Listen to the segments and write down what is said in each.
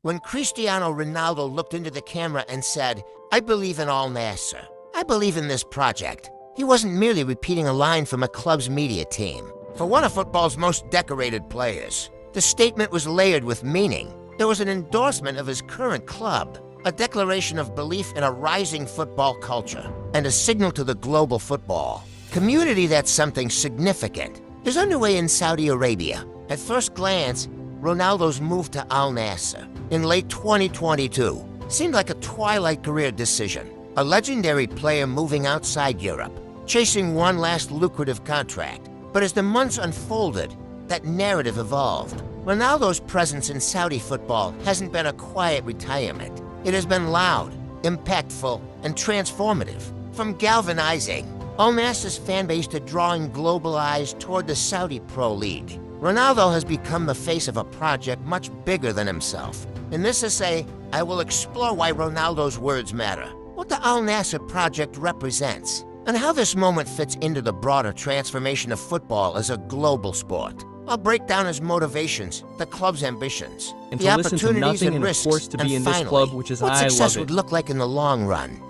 when Cristiano Ronaldo looked into the camera and said, "I believe in Al-Nassr. I believe in this project." He wasn't merely repeating a line from a club's media team. For one of football's most decorated players, the statement was layered with meaning. There was an endorsement of his current club, a declaration of belief in a rising football culture, and a signal to the global football community that something significant is underway in Saudi Arabia. At first glance, Ronaldo's move to Al-Nassr in late 2022 seemed like a twilight career decision. A legendary player moving outside Europe, chasing one last lucrative contract. But as the months unfolded, that narrative evolved. Ronaldo's presence in Saudi football hasn't been a quiet retirement. It has been loud, impactful, and transformative. From galvanizing Al-Nassr's fanbase to drawing global eyes toward the Saudi Pro League, Ronaldo has become the face of a project much bigger than himself. In this essay, I will explore why Ronaldo's words matter, what the Al-Nassr project represents, and how this moment fits into the broader transformation of football as a global sport. I'll break down his motivations, the club's ambitions, and the opportunities and risks, of course to be and in finally, this club, which is what I success love would it. look like in the long run.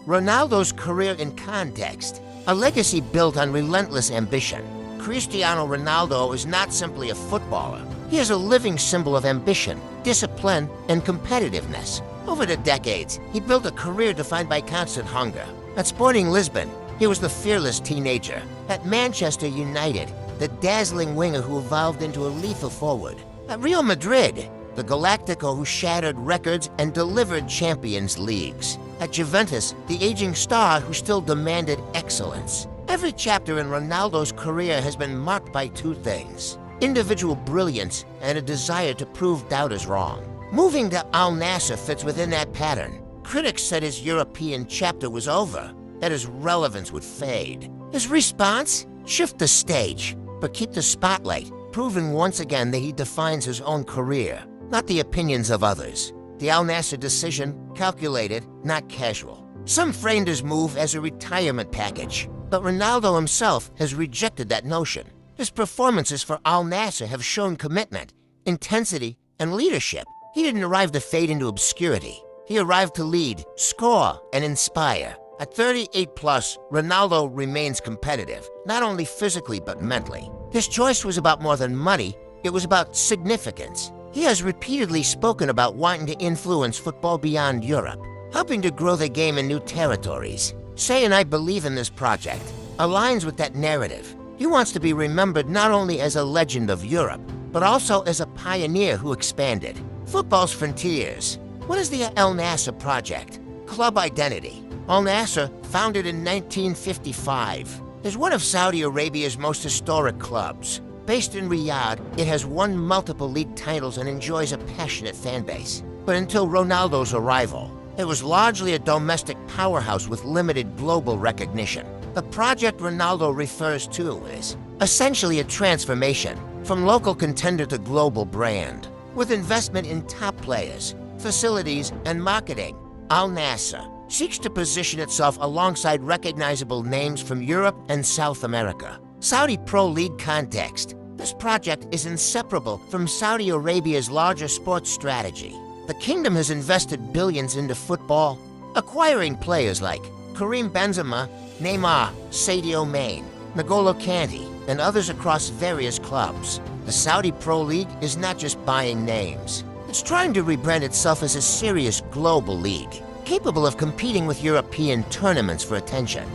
Ronaldo's career in context, a legacy built on relentless ambition. Cristiano Ronaldo is not simply a footballer. He is a living symbol of ambition, discipline, and competitiveness. Over the decades, he built a career defined by constant hunger. At Sporting Lisbon, he was the fearless teenager. At Manchester United, the dazzling winger who evolved into a lethal forward. At Real Madrid, the Galactico who shattered records and delivered Champions Leagues. At Juventus, the aging star who still demanded excellence. Every chapter in Ronaldo's career has been marked by two things: individual brilliance and a desire to prove doubters wrong. Moving to Al-Nassr fits within that pattern. Critics said his European chapter was over, that his relevance would fade. His response? Shift the stage, but keep the spotlight, proving once again that he defines his own career, not the opinions of others. The Al-Nassr decision, calculated, not casual. Some framed his move as a retirement package, but Ronaldo himself has rejected that notion. His performances for Al-Nassr have shown commitment, intensity, and leadership. He didn't arrive to fade into obscurity. He arrived to lead, score, and inspire. At 38+, Ronaldo remains competitive, not only physically but mentally. His choice was about more than money, it was about significance. He has repeatedly spoken about wanting to influence football beyond Europe, helping to grow the game in new territories. Saying "I believe in this project" aligns with that narrative. He wants to be remembered not only as a legend of Europe, but also as a pioneer who expanded football's frontiers. What is the Al-Nassr project? Club identity. Al-Nassr, founded in 1955, is one of Saudi Arabia's most historic clubs. Based in Riyadh, it has won multiple league titles and enjoys a passionate fan base. But until Ronaldo's arrival, it was largely a domestic powerhouse with limited global recognition. The project Ronaldo refers to is essentially a transformation from local contender to global brand. With investment in top players, facilities, and marketing, Al-Nassr seeks to position itself alongside recognizable names from Europe and South America. Saudi Pro League context. This project is inseparable from Saudi Arabia's larger sports strategy. The kingdom has invested billions into football, acquiring players like Karim Benzema, Neymar, Sadio Mane, N'Golo Kante, and others across various clubs. The Saudi Pro League is not just buying names. It's trying to rebrand itself as a serious global league, capable of competing with European tournaments for attention.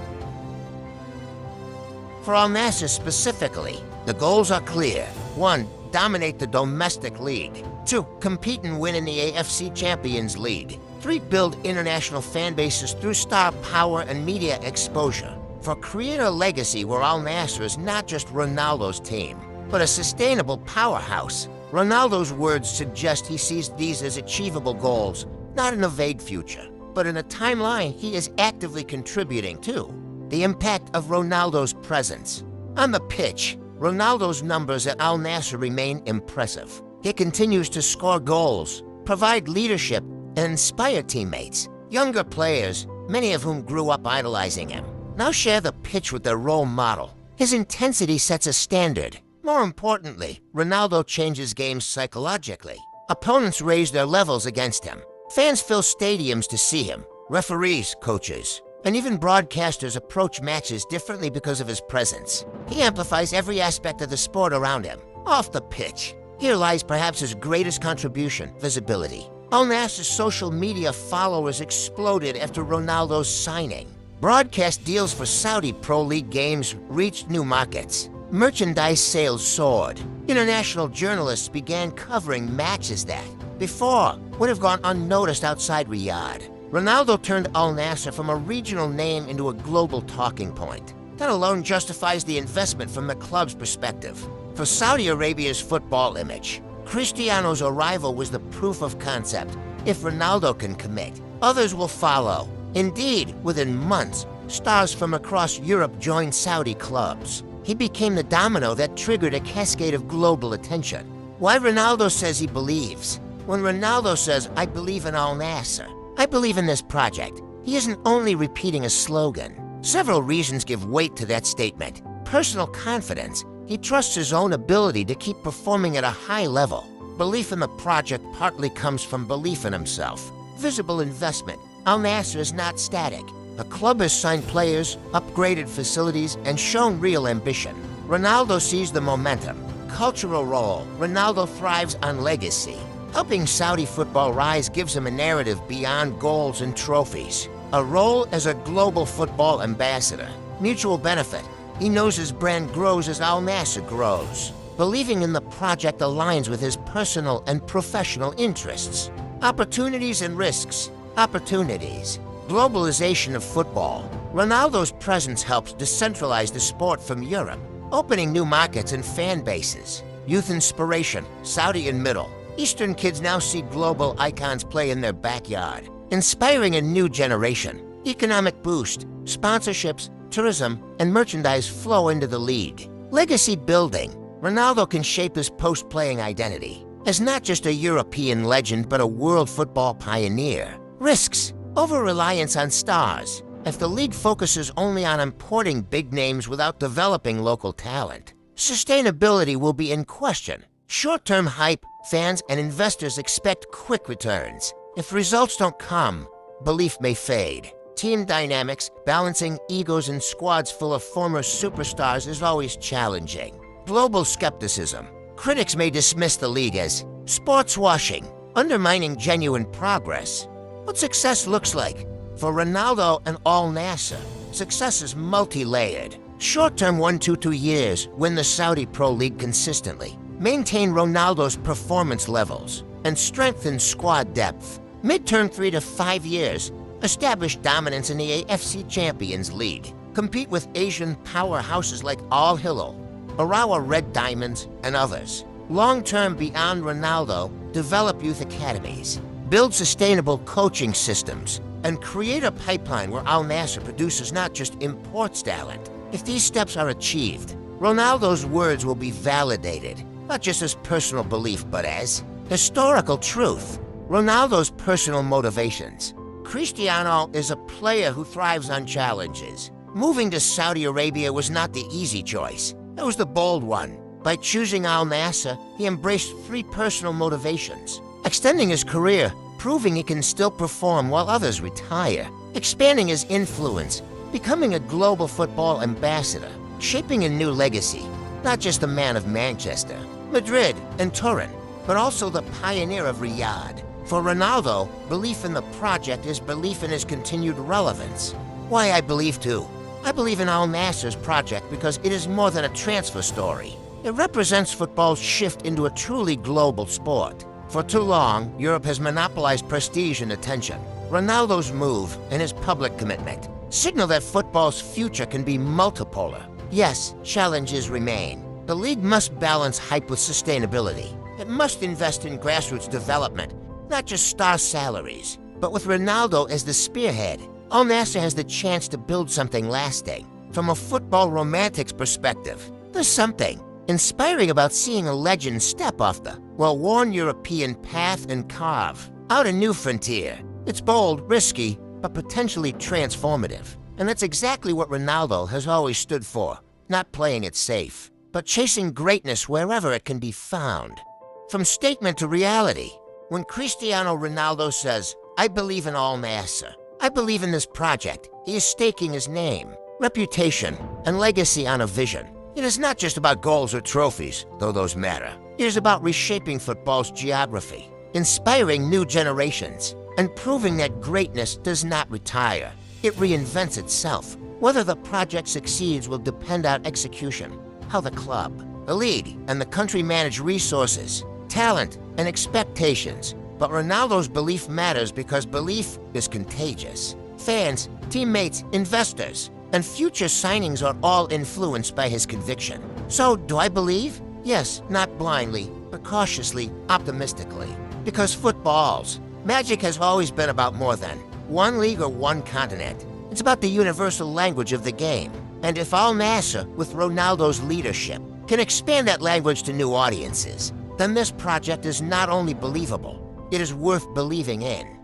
For Al-Nassr specifically, the goals are clear. 1. Dominate the domestic league. 2. Compete and win in the AFC Champions League. 3. Build international fan bases through star power and media exposure. 4. Create a legacy where Al-Nassr is not just Ronaldo's team, but a sustainable powerhouse. Ronaldo's words suggest he sees these as achievable goals, not in a vague future, but in a timeline he is actively contributing to. The impact of Ronaldo's presence. On the pitch, Ronaldo's numbers at Al-Nassr remain impressive. He continues to score goals, provide leadership, and inspire teammates. Younger players, many of whom grew up idolizing him, now share the pitch with their role model. His intensity sets a standard. More importantly, Ronaldo changes games psychologically. Opponents raise their levels against him. Fans fill stadiums to see him. Referees, coaches, and even broadcasters approach matches differently because of his presence. He amplifies every aspect of the sport around him. Off the pitch, here lies perhaps his greatest contribution: visibility. Al-Nassr's social media followers exploded after Ronaldo's signing. Broadcast deals for Saudi Pro League games reached new markets. Merchandise sales soared. International journalists began covering matches that, before, would have gone unnoticed outside Riyadh. Ronaldo turned Al-Nassr from a regional name into a global talking point. That alone justifies the investment from the club's perspective. For Saudi Arabia's football image, Cristiano's arrival was the proof of concept. If Ronaldo can commit, others will follow. Indeed, within months, stars from across Europe joined Saudi clubs. He became the domino that triggered a cascade of global attention. Why Ronaldo says he believes? When Ronaldo says, "I believe in Al-Nassr, I believe in this project," he isn't only repeating a slogan. Several reasons give weight to that statement. Personal confidence. He trusts his own ability to keep performing at a high level. Belief in the project partly comes from belief in himself. Visible investment. Al-Nassr is not static. The club has signed players, upgraded facilities, and shown real ambition. Ronaldo sees the momentum. Cultural role. Ronaldo thrives on legacy. Helping Saudi football rise gives him a narrative beyond goals and trophies. A role as a global football ambassador. Mutual benefit. He knows his brand grows as Al-Nassr grows. Believing in the project aligns with his personal and professional interests. Opportunities and risks. Opportunities. Globalization of football. Ronaldo's presence helps decentralize the sport from Europe, opening new markets and fan bases. Youth inspiration. Saudi and Middle Eastern kids now see global icons play in their backyard, inspiring a new generation. Economic boost. Sponsorships, tourism, and merchandise flow into the league. Legacy building. Ronaldo can shape his post-playing identity as not just a European legend, but a world football pioneer. Risks. Over-reliance on stars. If the league focuses only on importing big names without developing local talent, sustainability will be in question. Short-term hype, fans and investors expect quick returns. If results don't come, belief may fade. Team dynamics, balancing egos in squads full of former superstars is always challenging. Global skepticism. Critics may dismiss the league as sports washing, undermining genuine progress. What success looks like. For Ronaldo and Al-Nassr, success is multi-layered. Short-term 1 to 2 years, win the Saudi Pro League consistently. Maintain Ronaldo's performance levels and strengthen squad depth. Mid-term 3 to 5 years, establish dominance in the AFC Champions League. Compete with Asian powerhouses like Al Hilal, Urawa Red Diamonds, and others. Long-term beyond Ronaldo, develop youth academies. Build sustainable coaching systems and create a pipeline where Al-Nassr produces not just imports talent. If these steps are achieved, Ronaldo's words will be validated, not just as personal belief, but as historical truth. Ronaldo's personal motivations. Cristiano is a player who thrives on challenges. Moving to Saudi Arabia was not the easy choice. It was the bold one. By choosing Al-Nassr, he embraced 3 personal motivations: extending his career, proving he can still perform while others retire, expanding his influence, becoming a global football ambassador, shaping a new legacy, not just the man of Manchester, Madrid, and Turin, but also the pioneer of Riyadh. For Ronaldo, belief in the project is belief in his continued relevance. Why I believe too. I believe in Al-Nassr's project because it is more than a transfer story. It represents football's shift into a truly global sport. For too long, Europe has monopolized prestige and attention. Ronaldo's move and his public commitment signal that football's future can be multipolar. Yes, challenges remain. The league must balance hype with sustainability. It must invest in grassroots development, not just star salaries. But with Ronaldo as the spearhead, Al-Nassr has the chance to build something lasting. From a football romantic's perspective, there's something inspiring about seeing a legend step off the well-worn European path and carve out a new frontier. It's bold, risky, but potentially transformative. And that's exactly what Ronaldo has always stood for. Not playing it safe, but chasing greatness wherever it can be found. from statement to reality. When Cristiano Ronaldo says, "I believe in Al-Nassr, I believe in this project," he is staking his name, reputation, and legacy on a vision. It is not just about goals or trophies, though those matter. It is about reshaping football's geography, inspiring new generations, and proving that greatness does not retire. It reinvents itself. Whether the project succeeds will depend on execution, how the club, the league, and the country manage resources, talent, and expectations. But Ronaldo's belief matters because belief is contagious. Fans, teammates, investors, and future signings are all influenced by his conviction. So, do I believe? Yes, not blindly, but cautiously, optimistically. Because football's magic has always been about more than one league or one continent. It's about the universal language of the game. And if Al-Nassr, with Ronaldo's leadership, can expand that language to new audiences, then this project is not only believable, it is worth believing in.